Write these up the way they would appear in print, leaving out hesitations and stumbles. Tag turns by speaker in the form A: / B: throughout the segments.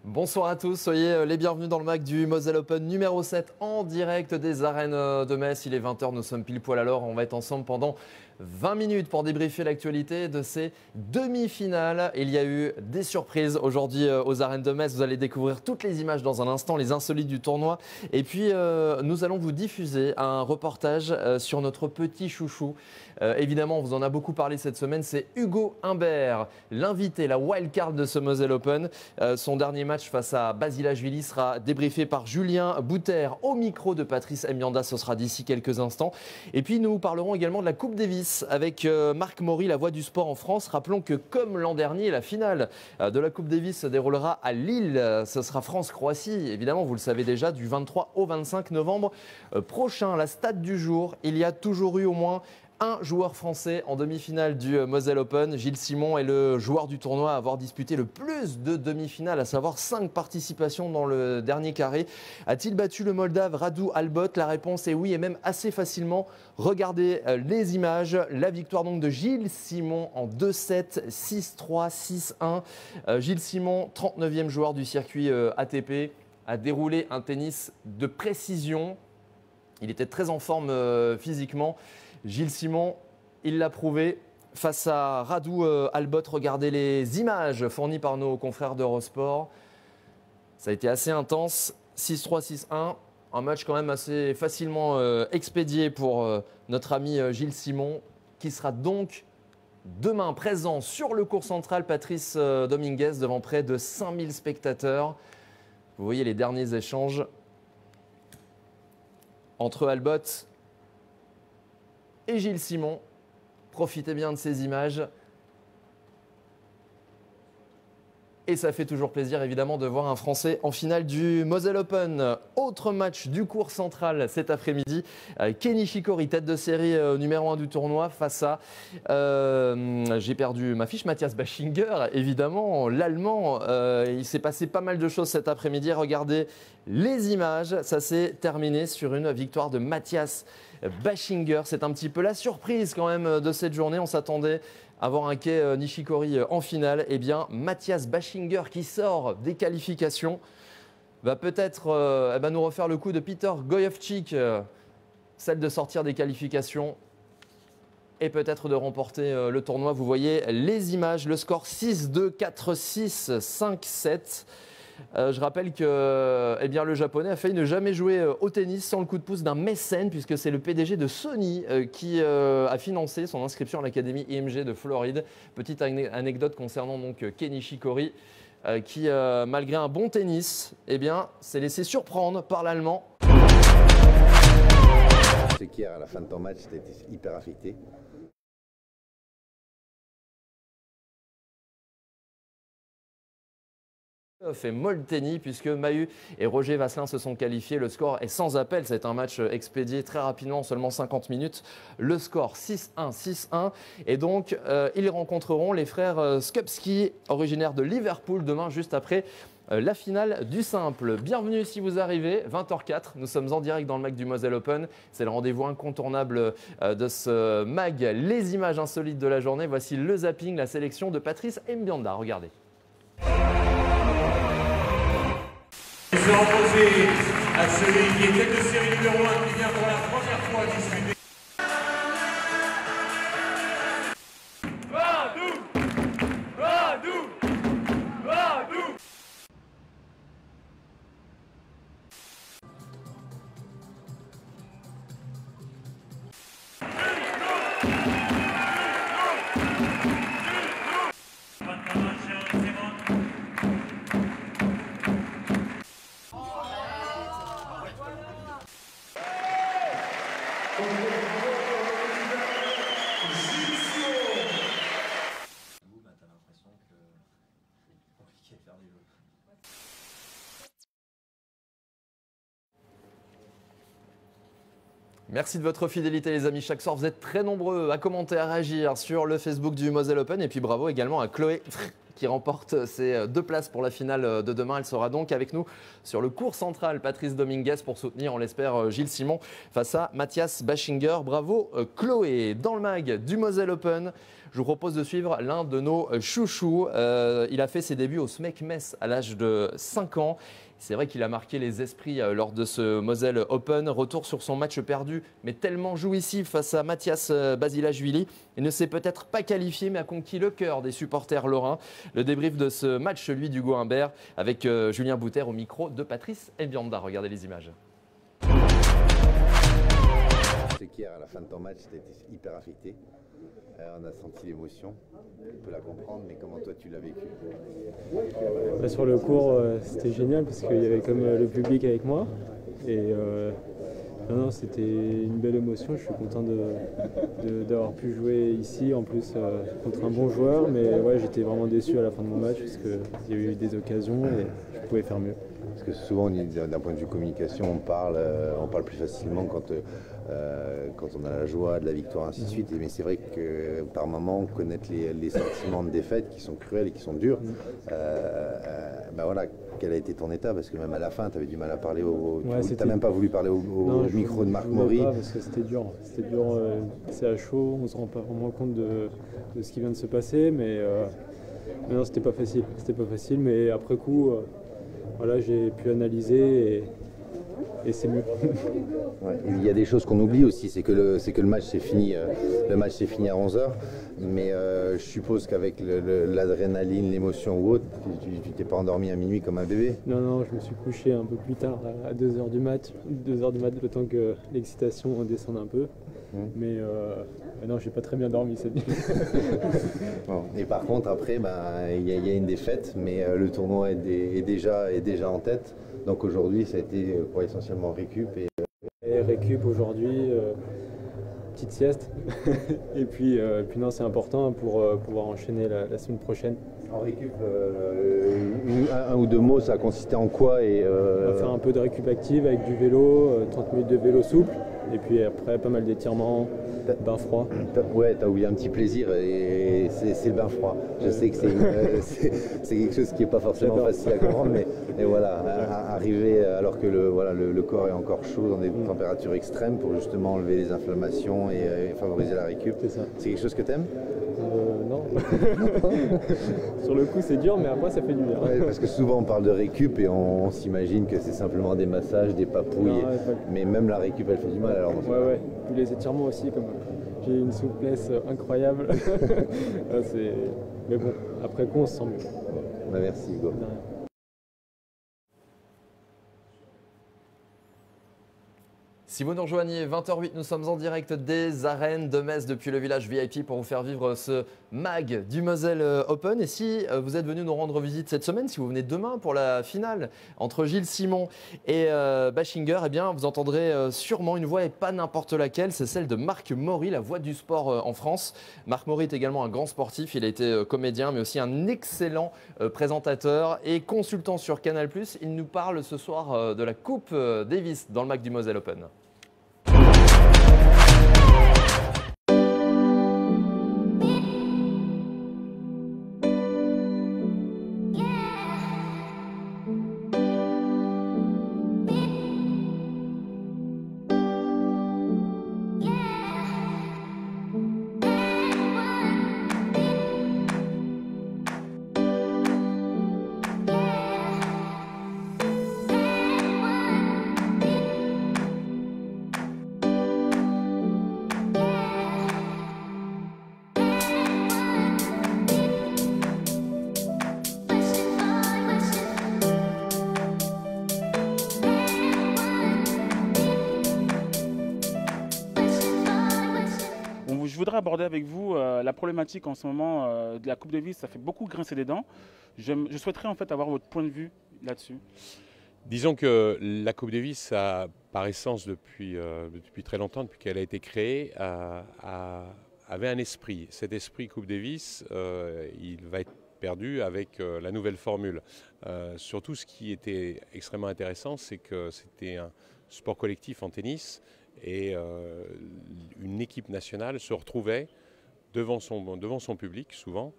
A: Bonsoir à tous, soyez les bienvenus dans le MAC du Moselle Open numéro 7 en direct des arènes de Metz. Il est 20 h, nous sommes pile poil à l'heure. On va être ensemble pendant 20 minutes pour débriefer l'actualité de ces demi-finales. Il y a eu des surprises aujourd'hui aux arènes de Metz. Vous allez découvrir toutes les images dans un instant, les insolites du tournoi. Et puis, nous allons vous diffuser un reportage sur notre petit chouchou. Évidemment, on vous en a beaucoup parlé cette semaine. C'est Hugo Humbert, l'invité, la wildcard de ce Moselle Open. Son dernier match face à Basilashvili sera débriefé par Julien Bouter au micro de Patrice Mbanda. Ce sera d'ici quelques instants. Et puis, nous parlerons également de la Coupe Davis avec Marc Maury, la voix du sport en France. Rappelons que comme l'an dernier, la finale de la Coupe Davis se déroulera à Lille. Ce sera France-Croatie. Évidemment, vous le savez déjà, du 23 au 25 novembre prochain. La stat du jour, il y a toujours eu au moins un joueur français en demi-finale du Moselle Open. Gilles Simon est le joueur du tournoi à avoir disputé le plus de demi-finales, à savoir 5 participations dans le dernier carré. A-t-il battu le Moldave Radu Albot? La réponse est oui, et même assez facilement. Regardez les images. La victoire donc de Gilles Simon en 2-7, 6-3, 6-1. Gilles Simon, 39e joueur du circuit ATP, a déroulé un tennis de précision. Il était très en forme physiquement. Gilles Simon, il l'a prouvé face à Radu Albot. Regardez les images fournies par nos confrères d'Eurosport. Ça a été assez intense. 6-3, 6-1. Un match quand même assez facilement expédié pour notre ami Gilles Simon, qui sera donc demain présent sur le court central Patrice Dominguez devant près de 5000 spectateurs. Vous voyez les derniers échanges entre Albot et Gilles Simon. Profitez bien de ces images. Et ça fait toujours plaisir évidemment de voir un Français en finale du Moselle Open. Autre match du court central cet après-midi. Kei Nishikori, tête de série numéro 1 du tournoi face à, j'ai perdu ma fiche, Matthias Bachinger, évidemment, l'Allemand. Il s'est passé pas mal de choses cet après-midi. Regardez les images. Ça s'est terminé sur une victoire de Matthias Bachinger. C'est un petit peu la surprise quand même de cette journée. On s'attendait à voir un Kei Nishikori en finale. Eh bien, Matthias Bachinger qui sort des qualifications va peut-être nous refaire le coup de Peter Gojowczyk, celle de sortir des qualifications et peut-être de remporter le tournoi. Vous voyez les images, le score 6-2, 4-6, 5-7. Je rappelle que le japonais a failli ne jamais jouer au tennis sans le coup de pouce d'un mécène, puisque c'est le PDG de Sony qui a financé son inscription à l'académie IMG de Floride. Petite anecdote concernant donc Kei Nishikori qui, malgré un bon tennis, s'est laissé surprendre par l'Allemand.
B: Je sais qu'hier, à la fin de ton match, tu étais hyper affecté.
A: Fait Molteni, puisque Mahut et Roger Vasselin se sont qualifiés. Le score est sans appel. C'est un match expédié très rapidement, en seulement 50 minutes. Le score 6-1, 6-1. Et donc, ils rencontreront les frères Skupski, originaires de Liverpool, demain, juste après la finale du simple. Bienvenue si vous arrivez, 20h04. Nous sommes en direct dans le MAC du Moselle Open. C'est le rendez-vous incontournable de ce MAG. Les images insolites de la journée. Voici le zapping, la sélection de Patrice Mbanda. Regardez.
C: Se opposer à celui qui est tête de série numéro 1 qui vient pour la première fois disputer.
A: Merci de votre fidélité les amis. Chaque soir, vous êtes très nombreux à commenter, à réagir sur le Facebook du Moselle Open. Et puis bravo également à Chloé qui remporte ses 2 places pour la finale de demain. Elle sera donc avec nous sur le court central Patrice Dominguez pour soutenir, on l'espère, Gilles Simon face à Matthias Bachinger. Bravo Chloé. Dans le MAG du Moselle Open, Je vous propose de suivre l'un de nos chouchous. Il a fait ses débuts au SMEC Metz à l'âge de 5 ans. C'est vrai qu'il a marqué les esprits lors de ce Moselle Open. Retour sur son match perdu, mais tellement jouissif face à Mathias Basilashvili. Il ne s'est peut-être pas qualifié, mais a conquis le cœur des supporters lorrains. Le débrief de ce match, celui d'Hugo Humbert, avec Julien Bouter au micro de Patrice Mbianda. Regardez les images.
B: C'est qu'hier, à la fin de ton match, tu étais hyper affecté. On a senti l'émotion. On peut la comprendre, mais comment toi tu l'as vécu?
D: Sur le court, c'était génial parce qu'il y avait comme le public avec moi. Et c'était une belle émotion. Je suis content d'avoir pu jouer ici, en plus contre un bon joueur. Mais ouais, j'étais vraiment déçu à la fin de mon match parce qu'il y a eu des occasions et je pouvais faire mieux.
B: Parce que souvent, d'un point de vue communication, on parle plus facilement quand on a la joie de la victoire, ainsi de suite. Mais c'est vrai que par moment, connaître les sentiments de défaite qui sont cruels et qui sont durs, voilà, quel a été ton état? Parce que même à la fin, tu avais du mal à parler tu n'as même pas voulu parler au micro de Marc Maury.
D: Non, parce que c'était dur. C'était dur, c'est à chaud, on ne se rend pas vraiment compte de ce qui vient de se passer. Mais non, c'était pas facile. C'était pas facile, mais après coup, j'ai pu analyser et c'est mieux.
B: Ouais, il y a des choses qu'on oublie aussi, c'est que le match s'est fini, à 11h, mais je suppose qu'avec l'adrénaline, l'émotion ou autre, tu t'es pas endormi à minuit comme un bébé?
D: Non, je me suis couché un peu plus tard, à 2h du mat, le temps que l'excitation descende un peu. Mais non, j'ai pas très bien dormi cette nuit.
B: Bon. Et par contre, après, il y a une défaite, mais le tournoi est déjà en tête. Donc aujourd'hui, ça a été essentiellement récup.
D: Et récup aujourd'hui, petite sieste. et puis non, c'est important pour pouvoir enchaîner la semaine prochaine.
B: En récup, un ou deux mots, ça a consisté en quoi?
D: On va faire un peu de récup active avec du vélo, 30 minutes de vélo souple. Et puis après, pas mal d'étirements, bain froid.
B: Ouais, t'as oublié un petit plaisir et c'est le bain froid. Je sais que c'est quelque chose qui n'est pas forcément facile à comprendre, mais voilà, arriver alors que le corps est encore chaud dans des températures extrêmes pour justement enlever les inflammations et favoriser la récup. C'est quelque chose que t'aimes?
D: Non. Sur le coup, c'est dur, mais après, ça fait du bien.
B: Ouais, parce que souvent, on parle de récup et on s'imagine que c'est simplement des massages, des papouilles. Mais même la récup, elle fait du mal. Alors,
D: ouais. Puis les étirements aussi, comme j'ai une souplesse incroyable. Mais bon, après coup, on se sent mieux.
B: Merci, Hugo.
A: Si vous nous rejoignez, 20h08, nous sommes en direct des arènes de Metz depuis le village VIP pour vous faire vivre ce MAG du Moselle Open. Et si vous êtes venu nous rendre visite cette semaine, si vous venez demain pour la finale entre Gilles Simon et Bachinger, eh bien, vous entendrez sûrement une voix et pas n'importe laquelle, c'est celle de Marc Maury, la voix du sport en France. Marc Maury est également un grand sportif, il a été comédien mais aussi un excellent présentateur et consultant sur Canal+. Il nous parle ce soir de la Coupe Davis dans le MAG du Moselle Open.
E: Je voudrais aborder avec vous la problématique en ce moment de la Coupe Davis. Ça fait beaucoup grincer des dents. Je souhaiterais en fait avoir votre point de vue là-dessus.
F: Disons que la Coupe Davis, par essence depuis très longtemps, depuis qu'elle a été créée, avait un esprit. Cet esprit Coupe Davis, il va être perdu avec la nouvelle formule. Surtout, ce qui était extrêmement intéressant, c'est que c'était un sport collectif en tennis et une équipe nationale se retrouvait devant son public, souvent,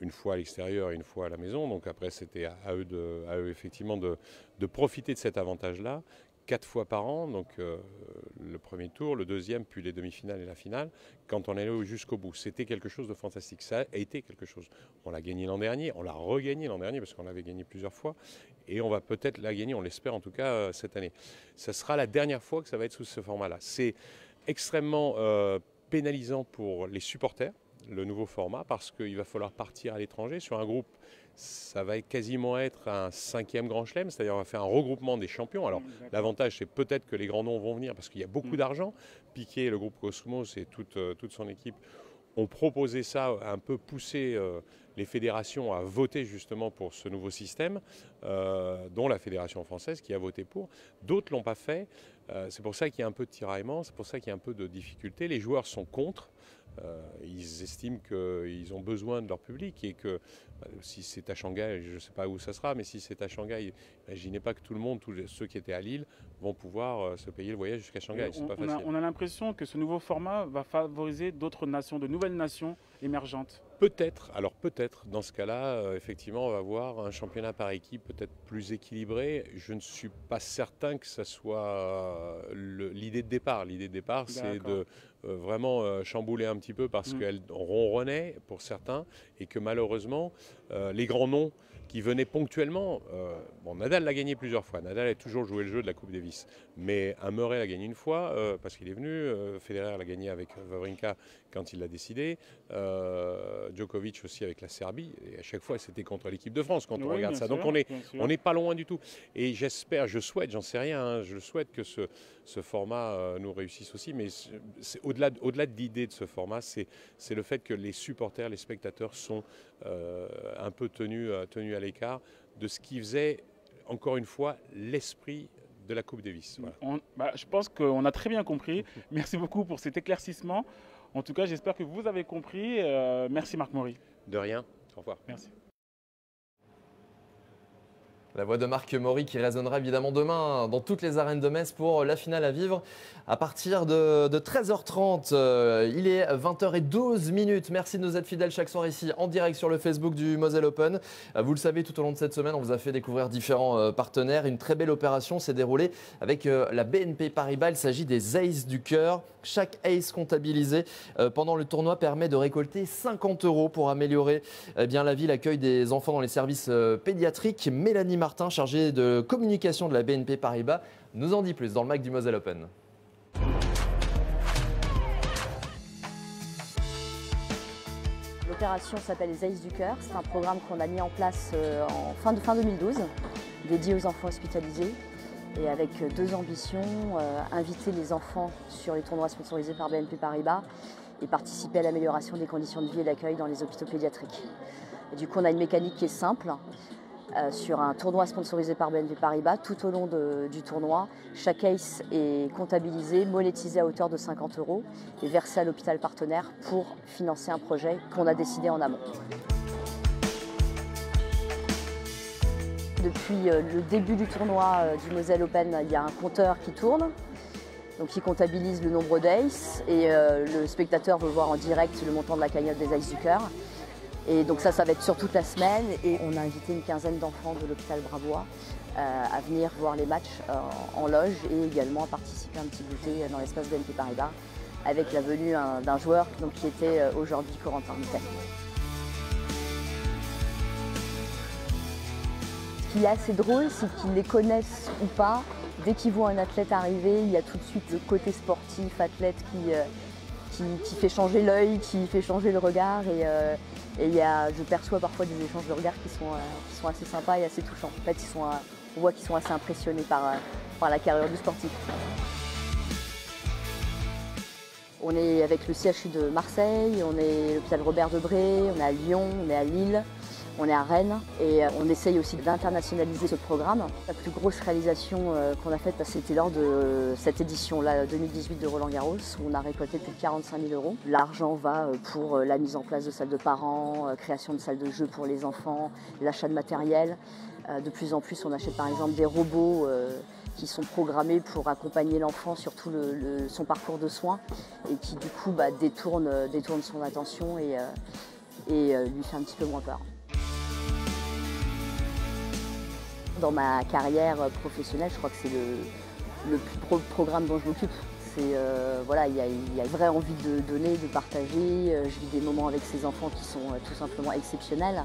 F: une fois à l'extérieur et une fois à la maison. Donc après, c'était à eux effectivement de profiter de cet avantage-là 4 fois par an, donc le premier tour, le deuxième, puis les demi-finales et la finale, quand on allait jusqu'au bout. C'était quelque chose de fantastique, ça a été quelque chose. On l'a gagné l'an dernier, on l'a regagné l'an dernier parce qu'on l'avait gagné plusieurs fois, et on va peut-être la gagner, on l'espère en tout cas cette année. Ça sera la dernière fois que ça va être sous ce format-là. C'est extrêmement pénalisant pour les supporters, le nouveau format, parce qu'il va falloir partir à l'étranger sur un groupe. Ça va quasiment être un 5e Grand Chelem, c'est-à-dire on va faire un regroupement des champions. Alors l'avantage, c'est peut-être que les grands noms vont venir parce qu'il y a beaucoup d'argent. Piqué, le groupe Cosmos et toute son équipe ont proposé ça, un peu poussé les fédérations à voter justement pour ce nouveau système, dont la Fédération française qui a voté pour. D'autres ne l'ont pas fait. C'est pour ça qu'il y a un peu de tiraillement, c'est pour ça qu'il y a un peu de difficulté. Les joueurs sont contre. Ils estiment qu'ils ont besoin de leur public et que si c'est à Shanghai, je ne sais pas où ça sera, mais si c'est à Shanghai, imaginez pas que tout le monde, tous ceux qui étaient à Lille, vont pouvoir se payer le voyage jusqu'à Shanghai. C'est pas facile.
E: On a l'impression que ce nouveau format va favoriser d'autres nations, de nouvelles nations émergentes.
F: Peut-être, alors peut-être, dans ce cas-là, effectivement, on va avoir un championnat par équipe peut-être plus équilibré. Je ne suis pas certain que ça soit l'idée de départ. L'idée de départ, c'est de vraiment chambouler un petit peu parce qu'elle ronronnait pour certains et que malheureusement, les grands noms qui venaient ponctuellement, bon, Nadal l'a gagné plusieurs fois, Nadal a toujours joué le jeu de la Coupe Davis, mais un Murray l'a gagné une fois parce qu'il est venu, Federer l'a gagné avec Wawrinka quand il l'a décidé, Djokovic aussi avec la Serbie, et à chaque fois c'était contre l'équipe de France quand on regarde ça, donc on n'est pas loin du tout, et j'espère, je souhaite, j'en sais rien, hein, je souhaite que ce format nous réussisse aussi, mais au-delà de l'idée de ce format, c'est le fait que les supporters, les spectateurs sont un peu tenus à l'écart de ce qui faisait, encore une fois, l'esprit de la Coupe Davis. Voilà.
E: Je pense qu'on a très bien compris. Merci beaucoup pour cet éclaircissement. En tout cas, j'espère que vous avez compris. Merci Marc Maury.
F: De rien. Au revoir.
E: Merci.
A: La voix de Marc Maury qui résonnera évidemment demain dans toutes les arènes de Metz pour la finale à vivre à partir de 13h30. Il est 20h12. Merci de nous être fidèles chaque soir ici en direct sur le Facebook du Moselle Open. Vous le savez, tout au long de cette semaine, on vous a fait découvrir différents partenaires. Une très belle opération s'est déroulée avec la BNP Paribas. Il s'agit des Aces du cœur. Chaque ace comptabilisé pendant le tournoi permet de récolter 50 € pour améliorer la vie, l'accueil des enfants dans les services pédiatriques. Mélanie Martin, chargée de communication de la BNP Paribas, nous en dit plus dans le MAC du Moselle Open.
G: L'opération s'appelle les Aces du cœur. C'est un programme qu'on a mis en place en fin 2012, dédié aux enfants hospitalisés. Et avec deux ambitions, inviter les enfants sur les tournois sponsorisés par BNP Paribas et participer à l'amélioration des conditions de vie et d'accueil dans les hôpitaux pédiatriques. Et du coup, on a une mécanique qui est simple. Sur un tournoi sponsorisé par BNP Paribas, tout au long du tournoi, chaque ace est comptabilisé, monétisé à hauteur de 50 € et versé à l'hôpital partenaire pour financer un projet qu'on a décidé en amont. Depuis le début du tournoi du Moselle Open, il y a un compteur qui tourne, donc qui comptabilise le nombre d'aces et le spectateur veut voir en direct le montant de la cagnotte des Aces du cœur. Et donc ça va être sur toute la semaine et on a invité une quinzaine d'enfants de l'hôpital Bravois à venir voir les matchs en loge et également à participer à un petit goûter dans l'espace BNP Paribas avec la venue d'un joueur qui était aujourd'hui Corentin Mitel. Ce qui est assez drôle, c'est qu'ils les connaissent ou pas. Dès qu'ils voient un athlète arriver, il y a tout de suite le côté sportif, athlète qui fait changer l'œil, qui fait changer le regard. Et je perçois parfois des échanges de regards qui sont assez sympas et assez touchants. En fait, on voit qu'ils sont assez impressionnés par la carrière du sportif. On est avec le CHU de Marseille, on est à l'hôpital Robert Debré, on est à Lyon, on est à Lille, on est à Rennes et on essaye aussi d'internationaliser ce programme. La plus grosse réalisation qu'on a faite, c'était lors de cette édition-là 2018 de Roland-Garros où on a récolté plus de 45 000 €. L'argent va pour la mise en place de salles de parents, création de salles de jeux pour les enfants, l'achat de matériel. De plus en plus, on achète par exemple des robots qui sont programmés pour accompagner l'enfant sur tout son parcours de soins et qui du coup détournent son attention et lui fait un petit peu moins peur. Dans ma carrière professionnelle, je crois que c'est le plus gros programme dont je m'occupe. Voilà, il y a une vraie envie de donner, de partager. Je vis des moments avec ces enfants qui sont tout simplement exceptionnels.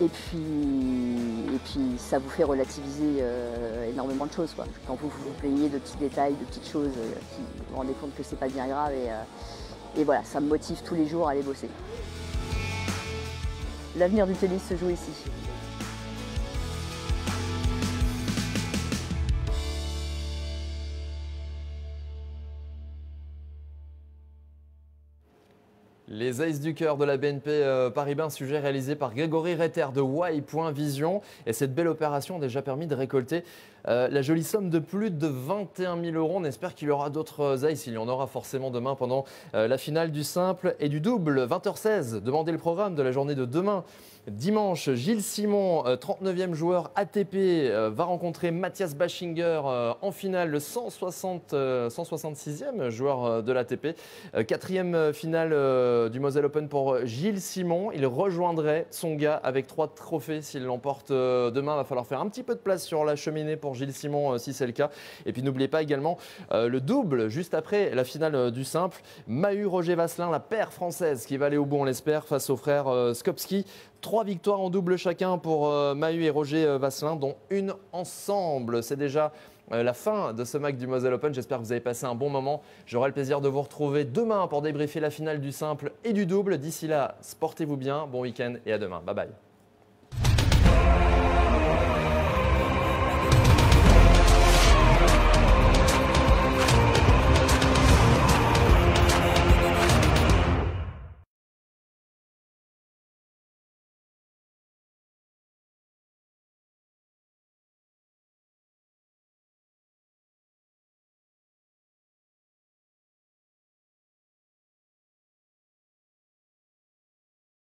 G: Et puis ça vous fait relativiser énormément de choses, quoi. Quand vous vous plaignez de petits détails, de petites choses, vous vous rendez compte que c'est pas bien grave. Et voilà, ça me motive tous les jours à aller bosser. L'avenir du tennis se joue ici.
A: Les Aces du cœur de la BNP Paribas, un sujet réalisé par Grégory Retter de Y.Vision. Et cette belle opération a déjà permis de récolter la jolie somme de plus de 21 000 €. On espère qu'il y aura d'autres Aces. Il y en aura forcément demain pendant la finale du simple et du double. 20h16, demandez le programme de la journée de demain. Dimanche, Gilles Simon, 39e joueur ATP, va rencontrer Matthias Bachinger en finale, le 166e joueur de l'ATP. Quatrième finale du Moselle Open pour Gilles Simon. Il rejoindrait Tsonga avec 3 trophées s'il l'emporte demain. Il va falloir faire un petit peu de place sur la cheminée pour Gilles Simon si c'est le cas. Et puis n'oubliez pas également le double juste après la finale du simple. Mahut-Roger Vasselin, la paire française qui va aller au bout, on l'espère, face aux frères Skopski. 3 victoires en double chacun pour Mahut et Roger Vasselin, dont une ensemble. C'est déjà la fin de ce MAC du Moselle Open. J'espère que vous avez passé un bon moment. J'aurai le plaisir de vous retrouver demain pour débriefer la finale du simple et du double. D'ici là, portez-vous bien, bon week-end et à demain. Bye bye.